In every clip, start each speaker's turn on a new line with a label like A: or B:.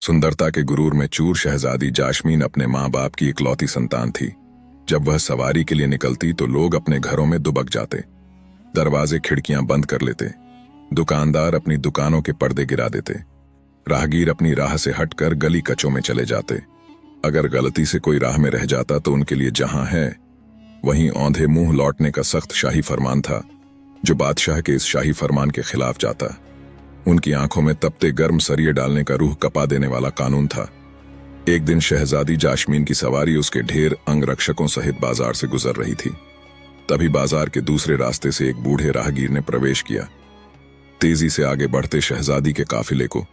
A: सुंदरता के गुरूर में चूर शहजादी जाशमीन अपने माँ बाप की इकलौती संतान थी। जब वह सवारी के लिए निकलती तो लोग अपने घरों में दुबक जाते, दरवाजे खिड़कियां बंद कर लेते, दुकानदार अपनी दुकानों के पर्दे गिरा देते, राहगीर अपनी राह से हटकर गली कचों में चले जाते। अगर गलती से कोई राह में रह जाता तो उनके लिए जहां है वहीं औंधे मुंह लौटने का सख्त शाही फरमान था, जो बादशाह के इस शाही फरमान के खिलाफ जाता उनकी आंखों में तपते गर्म सरिये डालने का रूह कपा देने वाला कानून था। एक दिन शहजादी जाशमीन की सवारी उसके ढेर अंगरक्षकों सहित बाजार से गुजर रही थी। तभी बाजार के दूसरे रास्ते से एक बूढ़े राहगीर ने प्रवेश किया। तेजी से आगे बढ़ते शहजादी के काफिले को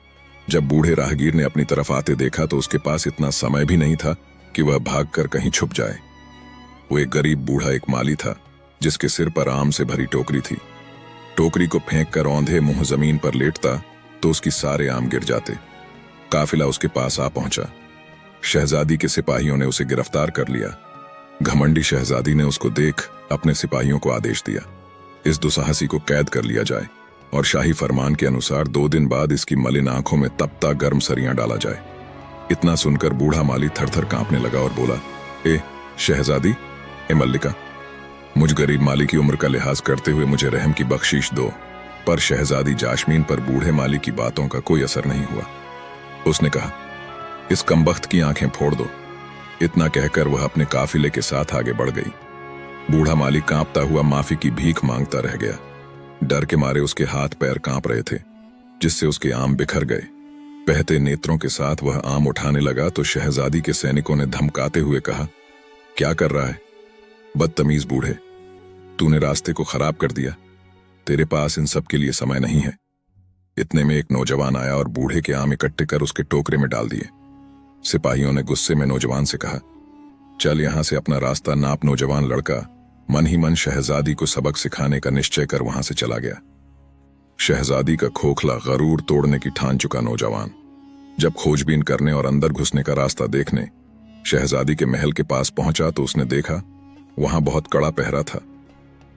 A: जब बूढ़े राहगीर ने अपनी तरफ आते देखा तो उसके पास इतना समय भी नहीं था कि वह भागकर कहीं छुप जाए। वो एक गरीब बूढ़ा एक माली था जिसके सिर पर आम से भरी टोकरी थी। टोकरी को फेंक कर औंधे मुंह जमीन पर लेटता तो उसकी सारे आम गिर जाते। काफिला उसके पास आ पहुंचा। शहजादी के सिपाहियों ने उसे गिरफ्तार कर लिया। घमंडी शहजादी ने उसको देख अपने सिपाहियों को आदेश दिया, इस दुस्साहसी को कैद कर लिया जाए और शाही फरमान के अनुसार 2 दिन बाद इसकी मलिन आंखों में तपता गर्म सरियां डाला जाए। इतना सुनकर बूढ़ा माली थरथर कांपने लगा और बोला, ए शहजादी, ए मल्लिका, मुझ गरीब माली की उम्र का लिहाज करते हुए मुझे रहम की बख्शीश दो। पर शहजादी जाशमीन पर बूढ़े माली की बातों का कोई असर नहीं हुआ। उसने कहा, इस कमबख्त की आंखें फोड़ दो। इतना कहकर वह अपने काफिले के साथ आगे बढ़ गई। बूढ़ा माली कांपता हुआ माफी की भीख मांगता रह गया। डर के मारे उसके हाथ पैर कांप रहे थे, जिससे उसके आम बिखर गए। बहते नेत्रों के साथ वह आम उठाने लगा तो शहजादी के सैनिकों ने धमकाते हुए कहा, क्या कर रहा है बदतमीज बूढ़े, तूने रास्ते को खराब कर दिया। तेरे पास इन सब के लिए समय नहीं है। इतने में एक नौजवान आया और बूढ़े के आम इकट्ठे कर उसके टोकरे में डाल दिए। सिपाहियों ने गुस्से में नौजवान से कहा, चल यहां से अपना रास्ता नाप। नौजवान लड़का मन ही मन शहजादी को सबक सिखाने का निश्चय कर वहां से चला गया। शहजादी का खोखला गरूर तोड़ने की ठान चुका नौजवान जब खोजबीन करने और अंदर घुसने का रास्ता देखने शहजादी के महल के पास पहुंचा तो उसने देखा वहां बहुत कड़ा पहरा था।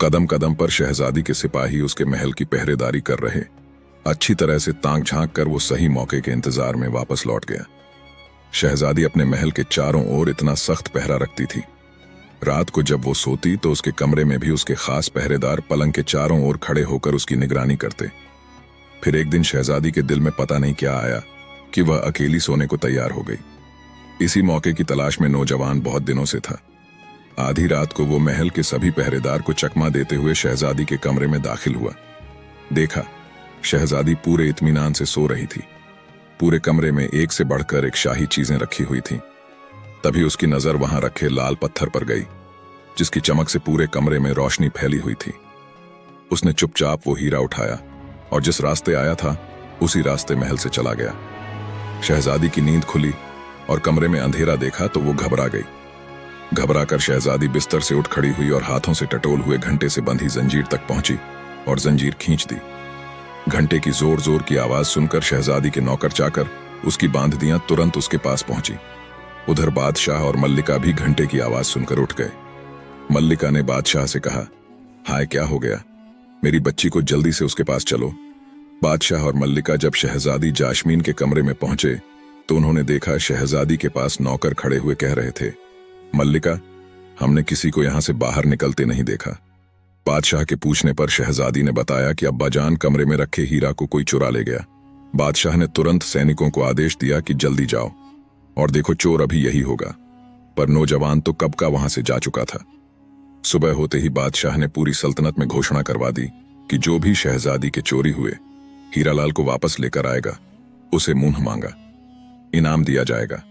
A: कदम कदम पर शहजादी के सिपाही उसके महल की पहरेदारी कर रहे। अच्छी तरह से ताक झांक कर वो सही मौके के इंतजार में वापस लौट गया। शहजादी अपने महल के चारों ओर इतना सख्त पहरा रखती थी। रात को जब वो सोती तो उसके कमरे में भी उसके खास पहरेदार पलंग के चारों ओर खड़े होकर उसकी निगरानी करते। फिर एक दिन शहजादी के दिल में पता नहीं क्या आया कि वह अकेली सोने को तैयार हो गई। इसी मौके की तलाश में नौजवान बहुत दिनों से था। आधी रात को वो महल के सभी पहरेदार को चकमा देते हुए शहजादी के कमरे में दाखिल हुआ। देखा, शहजादी पूरे इत्मीनान से सो रही थी। पूरे कमरे में एक से बढ़कर एक शाही चीजें रखी हुई थीं। तभी उसकी नजर वहां रखे लाल पत्थर पर गई, जिसकी चमक से पूरे कमरे में रोशनी फैली हुई थी। उसने चुपचाप वो हीरा उठाया और जिस रास्ते आया था उसी रास्ते महल से चला गया। शहजादी की नींद खुली और कमरे में अंधेरा देखा तो वो घबरा गई। घबराकर शहजादी बिस्तर से उठ खड़ी हुई और हाथों से टटोल हुए घंटे से बंधी जंजीर तक पहुंची और जंजीर खींच दी। घंटे की जोर जोर की आवाज सुनकर शहजादी के नौकर चाकर उसकी बांधदियां तुरंत उसके पास पहुंची। उधर बादशाह और मल्लिका भी घंटे की आवाज सुनकर उठ गए। मल्लिका ने बादशाह से कहा, हाय क्या हो गया, मेरी बच्ची को जल्दी से उसके पास चलो। बादशाह और मल्लिका जब शहजादी जाशमीन के कमरे में पहुंचे तो उन्होंने देखा शहजादी के पास नौकर खड़े हुए कह रहे थे, मल्लिका, हमने किसी को यहां से बाहर निकलते नहीं देखा। बादशाह के पूछने पर शहजादी ने बताया कि अब्बाजान कमरे में रखे हीरा को कोई चुरा ले गया। बादशाह ने तुरंत सैनिकों को आदेश दिया कि जल्दी जाओ और देखो चोर अभी यही होगा। पर नौजवान तो कब का वहां से जा चुका था। सुबह होते ही बादशाह ने पूरी सल्तनत में घोषणा करवा दी कि जो भी शहजादी के चोरी हुए हीरालाल को वापस लेकर आएगा उसे मुंह मांगा इनाम दिया जाएगा।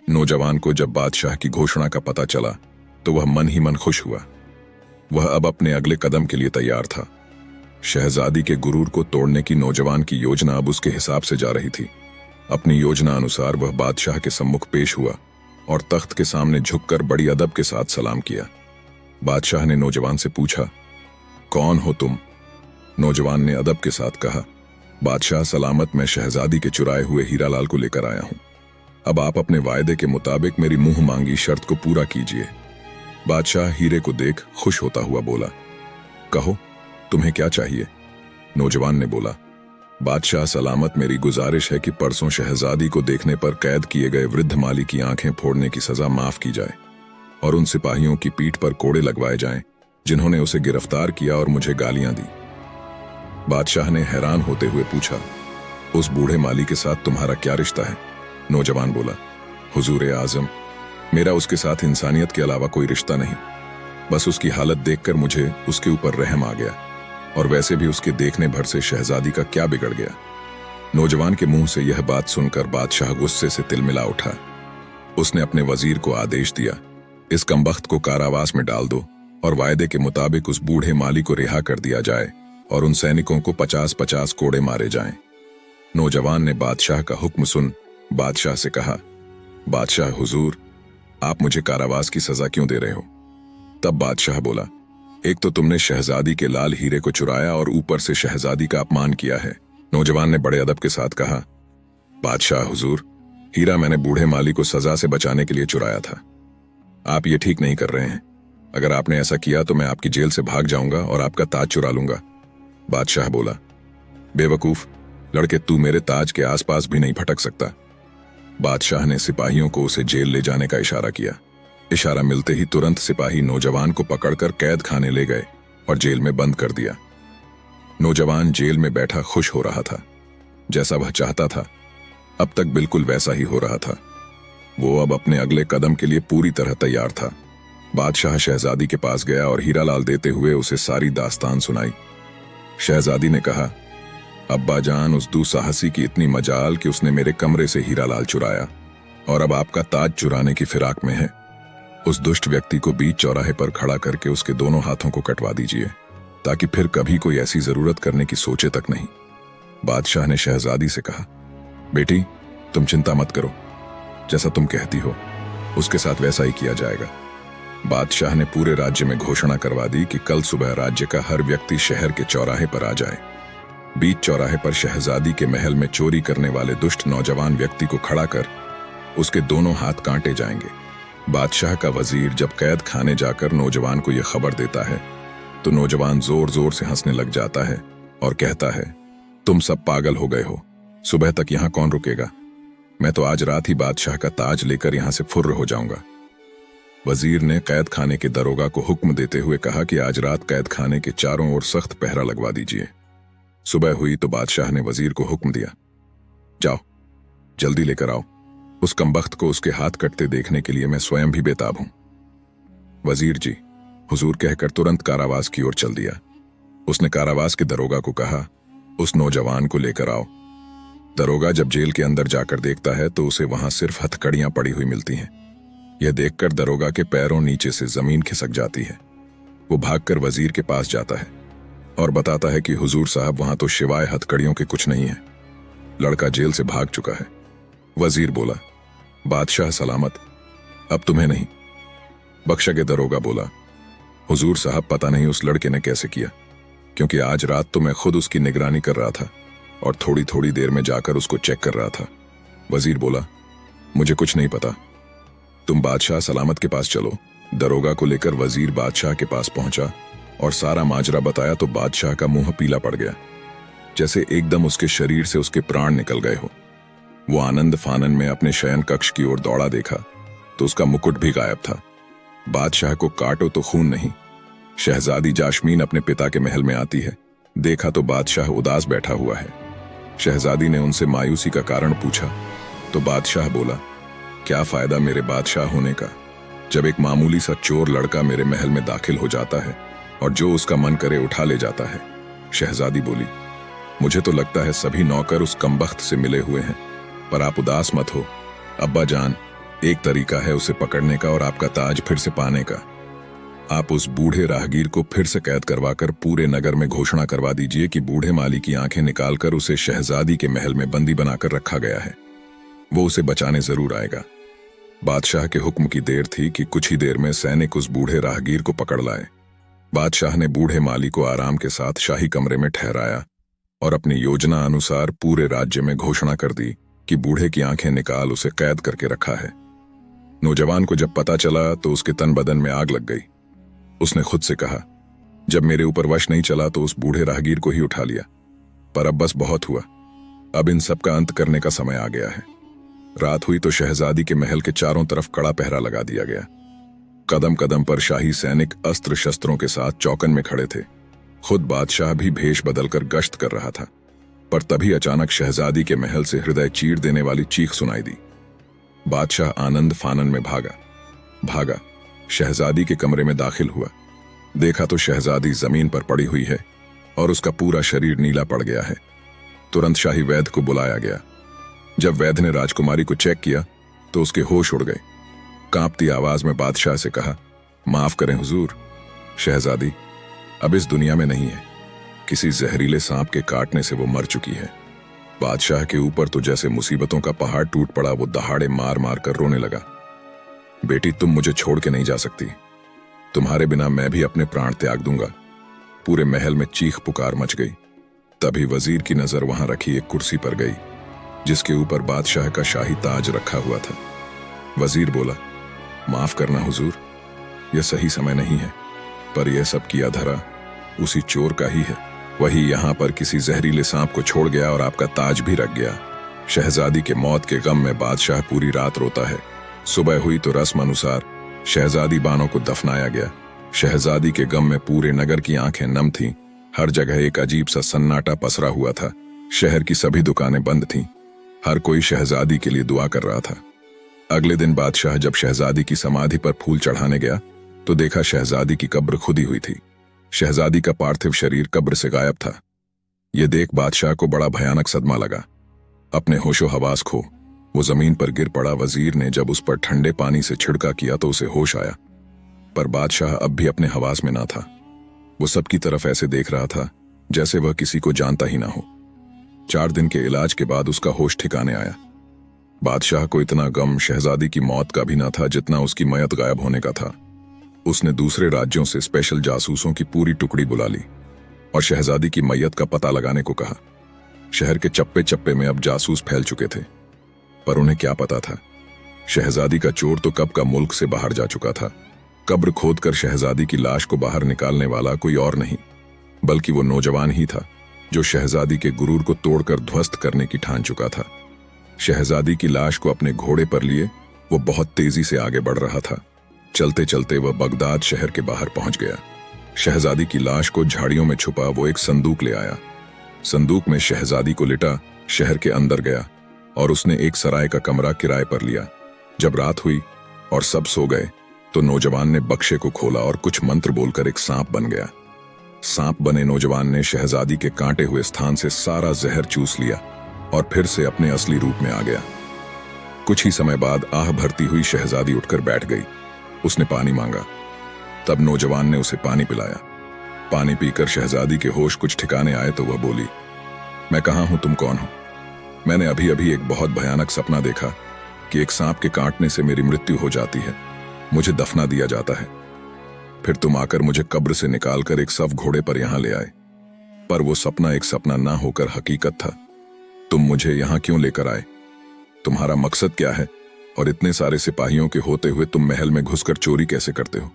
A: नौजवान को जब बादशाह की घोषणा का पता चला तो वह मन ही मन खुश हुआ। वह अब अपने अगले कदम के लिए तैयार था। शहजादी के गुरूर को तोड़ने की नौजवान की योजना अब उसके हिसाब से जा रही थी। अपनी योजना अनुसार वह बादशाह के सम्मुख पेश हुआ और तख्त के सामने झुककर बड़ी अदब के साथ सलाम किया। बादशाह ने नौजवान से पूछा, कौन हो तुम? नौजवान ने अदब के साथ कहा, बादशाह सलामत, मैं शहजादी के चुराए हुए हीरालाल को लेकर आया हूं। अब आप अपने वायदे के मुताबिक मेरी मुंह मांगी शर्त को पूरा कीजिए। बादशाह हीरे को देख खुश होता हुआ बोला, कहो तुम्हें क्या चाहिए? नौजवान ने बोला, बादशाह सलामत, मेरी गुजारिश है कि परसों शहजादी को देखने पर कैद किए गए वृद्ध माली की आंखें फोड़ने की सजा माफ की जाए और उन सिपाहियों की पीठ पर कोड़े लगवाए जाएं जिन्होंने उसे गिरफ्तार किया और मुझे गालियां दी। बादशाह ने हैरान होते हुए पूछा, उस बूढ़े माली के साथ तुम्हारा क्या रिश्ता है? नौजवान बोला, हुजूर आजम, मेरा उसके साथ इंसानियत के अलावा कोई रिश्ता नहीं। बस उसकी हालत देखकर मुझे उसके ऊपर रहम आ गया, और वैसे भी उसके देखने भर से शहजादी का क्या बिगड़ गया। नौजवान के मुंह से यह बात सुनकर बादशाह गुस्से से तिलमिला उठा। उसने अपने वजीर को आदेश दिया, इस कमबख्त को कारावास में डाल दो और वायदे के मुताबिक उस बूढ़े माली को रिहा कर दिया जाए और उन सैनिकों को 50-50 कोड़े मारे जाएं। नौजवान ने बादशाह का हुक्म सुन बादशाह से कहा, बादशाह हुजूर, आप मुझे कारावास की सजा क्यों दे रहे हो? तब बादशाह बोला, एक तो तुमने शहजादी के लाल हीरे को चुराया और ऊपर से शहजादी का अपमान किया है। नौजवान ने बड़े अदब के साथ कहा, बादशाह हुजूर, हीरा मैंने बूढ़े माली को सजा से बचाने के लिए चुराया था। आप ये ठीक नहीं कर रहे हैं। अगर आपने ऐसा किया तो मैं आपकी जेल से भाग जाऊंगा और आपका ताज चुरा लूंगा। बादशाह बोला, बेवकूफ लड़के, तू मेरे ताज के आसपास भी नहीं भटक सकता। बादशाह ने सिपाहियों को उसे जेल ले जाने का इशारा किया। इशारा मिलते ही तुरंत सिपाही नौजवान को पकड़कर कैद खाने ले गए और जेल में बंद कर दिया। नौजवान जेल में बैठा खुश हो रहा था। जैसा वह चाहता था अब तक बिल्कुल वैसा ही हो रहा था। वो अब अपने अगले कदम के लिए पूरी तरह तैयार था। बादशाह शहजादी के पास गया और हीरा लाल देते हुए उसे सारी दास्तान सुनाई। शहजादी ने कहा, अब्बा जान, उस दुस्साहसी की इतनी मजाल कि उसने मेरे कमरे से हीरा लाल चुराया और अब आपका ताज चुराने की फिराक में है। उस दुष्ट व्यक्ति को बीच चौराहे पर खड़ा करके उसके दोनों हाथों को कटवा दीजिए ताकि फिर कभी कोई ऐसी जरूरत करने की सोचे तक नहीं। बादशाह ने शहजादी से कहा, बेटी, तुम चिंता मत करो, जैसा तुम कहती हो उसके साथ वैसा ही किया जाएगा। बादशाह ने पूरे राज्य में घोषणा करवा दी कि कल सुबह राज्य का हर व्यक्ति शहर के चौराहे पर आ जाए। बीच चौराहे पर शहजादी के महल में चोरी करने वाले दुष्ट नौजवान व्यक्ति को खड़ा कर उसके दोनों हाथ काटे जाएंगे। बादशाह का वजीर जब कैद खाने जाकर नौजवान को यह खबर देता है तो नौजवान जोर जोर से हंसने लग जाता है और कहता है, तुम सब पागल हो गए हो, सुबह तक यहां कौन रुकेगा? मैं तो आज रात ही बादशाह का ताज लेकर यहां से फुर्र हो जाऊंगा। वजीर ने कैद खाने के दरोगा को हुक्म देते हुए कहा कि आज रात कैद खाने के चारों ओर सख्त पहरा लगवा दीजिए। सुबह हुई तो बादशाह ने वजीर को हुक्म दिया, जाओ जल्दी लेकर आओ, उस कमबख्त को उसके हाथ कटते देखने के लिए मैं स्वयं भी बेताब हूं। वजीर जी, हुजूर कहकर तुरंत कारावास की ओर चल दिया। उसने कारावास के दरोगा को कहा, उस नौजवान को लेकर आओ। दरोगा जब जेल के अंदर जाकर देखता है तो उसे वहां सिर्फ हथकड़ियां पड़ी हुई मिलती हैं। यह देखकर दरोगा के पैरों नीचे से जमीन खिसक जाती है। वो भागकर वजीर के पास जाता है और बताता है कि हुजूर साहब, वहां तो सिवाय हथकड़ियों के कुछ नहीं है। लड़का जेल से भाग चुका है। वजीर बोला, बादशाह सलामत, अब तुम्हें नहीं। बख्शा के दरोगा बोला, हुजूर साहब, पता नहीं उस लड़के ने कैसे किया, क्योंकि आज रात तो मैं खुद उसकी निगरानी कर रहा था और थोड़ी थोड़ी देर में जाकर उसको चेक कर रहा था। वजीर बोला, मुझे कुछ नहीं पता, तुम बादशाह सलामत के पास चलो। दरोगा को लेकर वजीर बादशाह के पास पहुंचा और सारा माजरा बताया तो बादशाह का मुंह पीला पड़ गया, जैसे एकदम उसके शरीर से उसके प्राण निकल गए हो। वो आनंद फानन में अपने शयन कक्ष की ओर दौड़ा देखा तो उसका मुकुट भी गायब था। बादशाह को काटो तो खून नहीं। शहजादी जाशमीन अपने पिता के महल में आती है। देखा तो बादशाह उदास बैठा हुआ है। शहजादी ने उनसे मायूसी का कारण पूछा तो बादशाह बोला, क्या फायदा मेरे बादशाह होने का, जब एक मामूली सा चोर लड़का मेरे महल में दाखिल हो जाता है और जो उसका मन करे उठा ले जाता है। शहजादी बोली, मुझे तो लगता है सभी नौकर उस कमबख्त से मिले हुए हैं, पर आप उदास मत हो अब्बा जान, एक तरीका है उसे पकड़ने का और आपका ताज फिर से पाने का। आप उस बूढ़े राहगीर को फिर से कैद करवाकर पूरे नगर में घोषणा करवा दीजिए कि बूढ़े माली की आंखें निकालकर उसे शहजादी के महल में बंदी बनाकर रखा गया है। वो उसे बचाने जरूर आएगा। बादशाह के हुक्म की देर थी कि कुछ ही देर में सैनिक उस बूढ़े राहगीर को पकड़ लाए। बादशाह ने बूढ़े माली को आराम के साथ शाही कमरे में ठहराया और अपनी योजना अनुसार पूरे राज्य में घोषणा कर दी कि बूढ़े की आंखें निकाल उसे कैद करके रखा है। नौजवान को जब पता चला तो उसके तन बदन में आग लग गई। उसने खुद से कहा, जब मेरे ऊपर वश नहीं चला तो उस बूढ़े राहगीर को ही उठा लिया, पर अब बस बहुत हुआ। अब इन सब का अंत करने का समय आ गया है। रात हुई तो शहजादी के महल के चारों तरफ कड़ा पहरा लगा दिया गया। कदम कदम पर शाही सैनिक अस्त्र शस्त्रों के साथ चौकन में खड़े थे। खुद बादशाह भी भेष बदलकर गश्त कर रहा था। पर तभी अचानक शहजादी के महल से हृदय चीर देने वाली चीख सुनाई दी। बादशाह आनंद फानन में भागा शहजादी के कमरे में दाखिल हुआ। देखा तो शहजादी जमीन पर पड़ी हुई है और उसका पूरा शरीर नीला पड़ गया है। तुरंत शाही वैद्य को बुलाया गया। जब वैद्य ने राजकुमारी को चेक किया तो उसके होश उड़ गए। कांपती आवाज में बादशाह से कहा, माफ करें हुजूर, शहजादी अब इस दुनिया में नहीं है। किसी जहरीले सांप के काटने से वो मर चुकी है। बादशाह के ऊपर तो जैसे मुसीबतों का पहाड़ टूट पड़ा। वो दहाड़े मार मार कर रोने लगा। बेटी, तुम मुझे छोड़ के नहीं जा सकती। तुम्हारे बिना मैं भी अपने प्राण त्याग दूंगा। पूरे महल में चीख पुकार मच गई। तभी वजीर की नजर वहां रखी एक कुर्सी पर गई जिसके ऊपर बादशाह का शाही ताज रखा हुआ था। वजीर बोला, माफ करना हुजूर, यह सही समय नहीं है, पर यह सब किया धरा उसी चोर का ही है। वही यहां पर किसी जहरीले सांप को छोड़ गया और आपका ताज भी रख गया। शहजादी के मौत के गम में बादशाह पूरी रात रोता है। सुबह हुई तो रस्म अनुसार शहजादी बानो को दफनाया गया। शहजादी के गम में पूरे नगर की आंखें नम थीं। हर जगह एक अजीब सा सन्नाटा पसरा हुआ था। शहर की सभी दुकानें बंद थीं। हर कोई शहजादी के लिए दुआ कर रहा था। अगले दिन बादशाह जब शहजादी की समाधि पर फूल चढ़ाने गया तो देखा शहजादी की कब्र खुदी हुई थी। शहजादी का पार्थिव शरीर कब्र से गायब था। यह देख बादशाह को बड़ा भयानक सदमा लगा। अपने होशो हवास खो वो जमीन पर गिर पड़ा। वजीर ने जब उस पर ठंडे पानी से छिड़का किया तो उसे होश आया, पर बादशाह अब भी अपने हवास में ना था। वो सबकी तरफ ऐसे देख रहा था जैसे वह किसी को जानता ही ना हो। 4 दिन के इलाज के बाद उसका होश ठिकाने आया। बादशाह को इतना गम शहजादी की मौत का भी ना था जितना उसकी मयत गायब होने का था। उसने दूसरे राज्यों से स्पेशल जासूसों की पूरी टुकड़ी बुला ली और शहजादी की मयत का पता लगाने को कहा। शहर के चप्पे चप्पे में अब जासूस फैल चुके थे, पर उन्हें क्या पता था शहजादी का चोर तो कब का मुल्क से बाहर जा चुका था। कब्र खोदकर शहजादी की लाश को बाहर निकालने वाला कोई और नहीं बल्कि वो नौजवान ही था जो शहजादी के गुरूर को तोड़कर ध्वस्त करने की ठान चुका था। शहजादी की लाश को अपने घोड़े पर लिए वो बहुत तेजी से आगे बढ़ रहा था। चलते चलते वह बगदाद शहर के बाहर पहुंच गया। शहजादी की लाश को झाड़ियों में छुपा वो एक संदूक ले आया। संदूक में शहजादी को लिटा शहर के अंदर गया और उसने एक सराय का कमरा किराए पर लिया। जब रात हुई और सब सो गए तो नौजवान ने बक्से को खोला और कुछ मंत्र बोलकर एक सांप बन गया। सांप बने नौजवान ने शहजादी के कांटे हुए स्थान से सारा जहर चूस लिया और फिर से अपने असली रूप में आ गया। कुछ ही समय बाद आह भरती हुई शहजादी उठकर बैठ गई। उसने पानी मांगा। तब नौजवान ने उसे पानी पिलाया। पानी पीकर शहजादी के होश कुछ ठिकाने आए तो वह बोली, मैं कहाँ हूं, तुम कौन हो? मैंने अभी अभी एक बहुत भयानक सपना देखा कि एक सांप के काटने से मेरी मृत्यु हो जाती है, मुझे दफना दिया जाता है। फिर तुम आकर मुझे कब्र से निकालकर एक सफ घोड़े पर यहां ले आए। पर वो सपना एक सपना ना होकर हकीकत था। तुम मुझे यहां क्यों लेकर आए? तुम्हारा मकसद क्या है? और इतने सारे सिपाहियों के होते हुए तुम महल में घुसकर चोरी कैसे करते हो?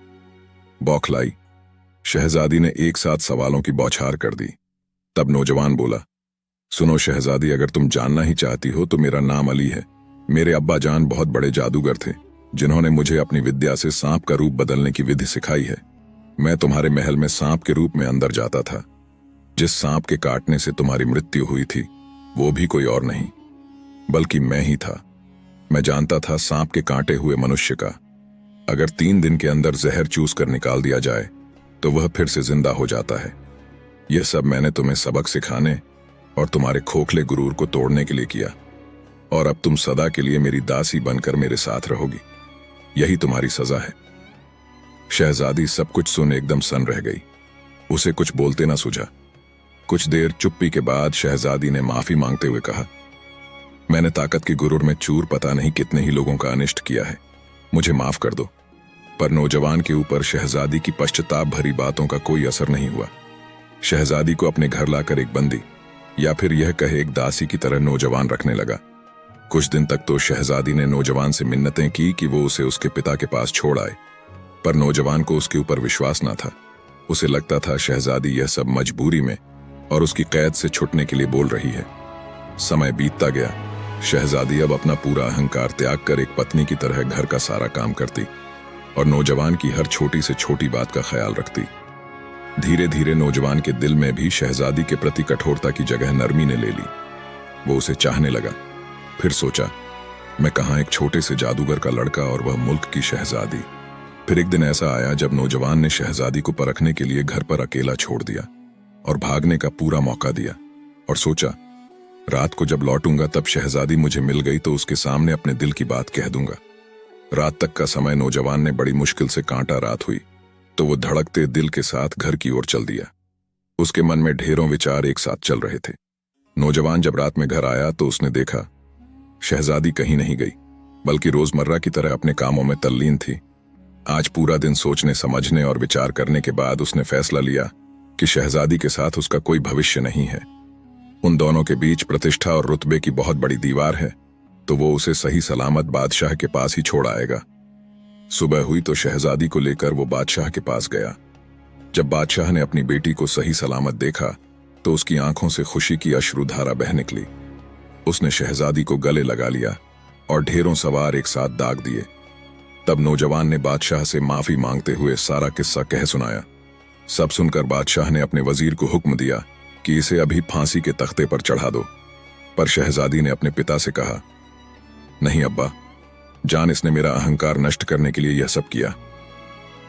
A: बौखलाई शहजादी ने एक साथ सवालों की बौछार कर दी। तब नौजवान बोला, सुनो शहजादी, अगर तुम जानना ही चाहती हो तो मेरा नाम अली है। मेरे अब्बा जान बहुत बड़े जादूगर थे जिन्होंने मुझे अपनी विद्या से सांप का रूप बदलने की विधि सिखाई है। मैं तुम्हारे महल में सांप के रूप में अंदर जाता था। जिस सांप के काटने से तुम्हारी मृत्यु हुई थी वो भी कोई और नहीं बल्कि मैं ही था। मैं जानता था सांप के काटे हुए मनुष्य का अगर 3 दिन के अंदर जहर चूस कर निकाल दिया जाए तो वह फिर से जिंदा हो जाता है। यह सब मैंने तुम्हें सबक सिखाने और तुम्हारे खोखले गुरूर को तोड़ने के लिए किया, और अब तुम सदा के लिए मेरी दासी बनकर मेरे साथ रहोगी। यही तुम्हारी सजा है। शहजादी सब कुछ सुन एकदम सन्न रह गई। उसे कुछ बोलते ना सूझा। कुछ देर चुप्पी के बाद शहजादी ने माफी मांगते हुए कहा, मैंने ताकत के गुरूर में चूर पता नहीं कितने ही लोगों का अनिष्ट किया है, मुझे माफ कर दो। पर नौजवान के ऊपर शहजादी की पश्चाताप भरी बातों का कोई असर नहीं हुआ। शहजादी को अपने घर लाकर एक बंदी या फिर यह कहे एक दासी की तरह नौजवान रखने लगा। कुछ दिन तक तो शहजादी ने नौजवान से मिन्नतें की कि वो उसे उसके पिता के पास छोड़ आए, पर नौजवान को उसके ऊपर विश्वास न था। उसे लगता था शहजादी यह सब मजबूरी में और उसकी कैद से छुटने के लिए बोल रही है। समय बीतता गया। शहजादी अब अपना पूरा अहंकार त्याग कर एक पत्नी की तरह घर का सारा काम करती और नौजवान की हर छोटी से छोटी बात का ख्याल रखती। धीरे धीरे नौजवान के दिल में भी शहजादी के प्रति कठोरता की जगह नरमी ने ले ली। वो उसे चाहने लगा। फिर सोचा, मैं कहाँ एक छोटे से जादूगर का लड़का और वह मुल्क की शहजादी। फिर एक दिन ऐसा आया जब नौजवान ने शहजादी को परखने के लिए घर पर अकेला छोड़ दिया और भागने का पूरा मौका दिया और सोचा, रात को जब लौटूंगा तब शहजादी मुझे मिल गई तो उसके सामने अपने दिल की बात कह दूंगा। रात तक का समय नौजवान ने बड़ी मुश्किल से काटा। रात हुई तो वो धड़कते दिल के साथ घर की ओर चल दिया। उसके मन में ढेरों विचार एक साथ चल रहे थे। नौजवान जब रात में घर आया तो उसने देखा शहजादी कहीं नहीं गई, बल्कि रोजमर्रा की तरह अपने कामों में तल्लीन थी। आज पूरा दिन सोचने समझने और विचार करने के बाद उसने फैसला लिया कि शहजादी के साथ उसका कोई भविष्य नहीं है। उन दोनों के बीच प्रतिष्ठा और रुतबे की बहुत बड़ी दीवार है, तो वो उसे सही सलामत बादशाह के पास ही छोड़ आएगा। सुबह हुई तो शहजादी को लेकर वो बादशाह के पास गया। जब बादशाह ने अपनी बेटी को सही सलामत देखा तो उसकी आंखों से खुशी की अश्रुधारा बह निकली। उसने शहजादी को गले लगा लिया और ढेरों सवार एक साथ दाग दिए। तब नौजवान ने बादशाह से माफी मांगते हुए सारा किस्सा कह सुनाया। सब सुनकर बादशाह ने अपने वजीर को हुक्म दिया कि इसे अभी फांसी के तख्ते पर चढ़ा दो। पर शहजादी ने अपने पिता से कहा, नहीं अब्बा जान, इसने मेरा अहंकार नष्ट करने के लिए यह सब किया।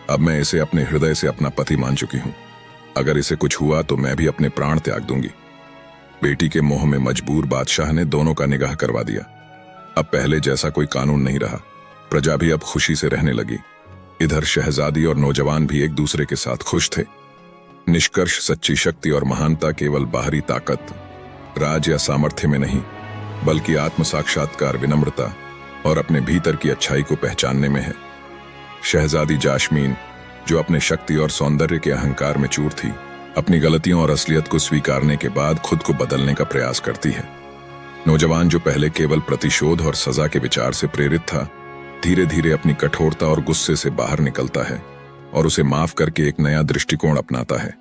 A: अब मैं इसे अपने हृदय से अपना पति मान चुकी हूं। अगर इसे कुछ हुआ तो मैं भी अपने प्राण त्याग दूंगी। बेटी के मोह में मजबूर बादशाह ने दोनों का निकाह करवा दिया। अब पहले जैसा कोई कानून नहीं रहा। प्रजा भी अब खुशी से रहने लगी। इधर शहजादी और नौजवान भी एक दूसरे के साथ खुश थे। निष्कर्ष, सच्ची शक्ति और महानता केवल बाहरी ताकत, राज या सामर्थ्य में नहीं, बल्कि आत्म साक्षात्कार, विनम्रता और अपने भीतर की अच्छाई को पहचानने में है। शहजादी जाश्मीन, जो अपने शक्ति और सौंदर्य के अहंकार में चूर थी, अपनी गलतियों और असलियत को स्वीकारने के बाद खुद को बदलने का प्रयास करती है। नौजवान, जो पहले केवल प्रतिशोध और सजा के विचार से प्रेरित था, धीरे धीरे अपनी कठोरता और गुस्से से बाहर निकलता है और उसे माफ करके एक नया दृष्टिकोण अपनाता है।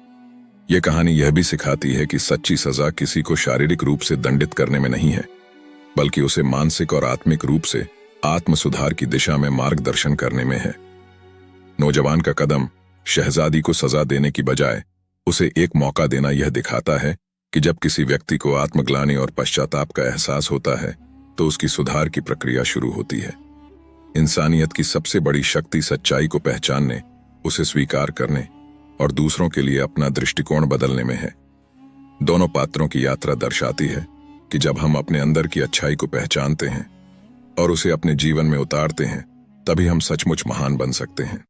A: यह कहानी यह भी सिखाती है कि सच्ची सजा किसी को शारीरिक रूप से दंडित करने में नहीं है, बल्कि उसे मानसिक और आत्मिक रूप से आत्म सुधार की दिशा में मार्गदर्शन करने में है। नौजवान का कदम शहजादी को सजा देने की बजाय उसे एक मौका देना यह दिखाता है कि जब किसी व्यक्ति को आत्मग्लानि और पश्चाताप का एहसास होता है तो उसकी सुधार की प्रक्रिया शुरू होती है। इंसानियत की सबसे बड़ी शक्ति सच्चाई को पहचानने, उसे स्वीकार करने और दूसरों के लिए अपना दृष्टिकोण बदलने में है। दोनों पात्रों की यात्रा दर्शाती है कि जब हम अपने अंदर की अच्छाई को पहचानते हैं और उसे अपने जीवन में उतारते हैं, तभी हम सचमुच महान बन सकते हैं।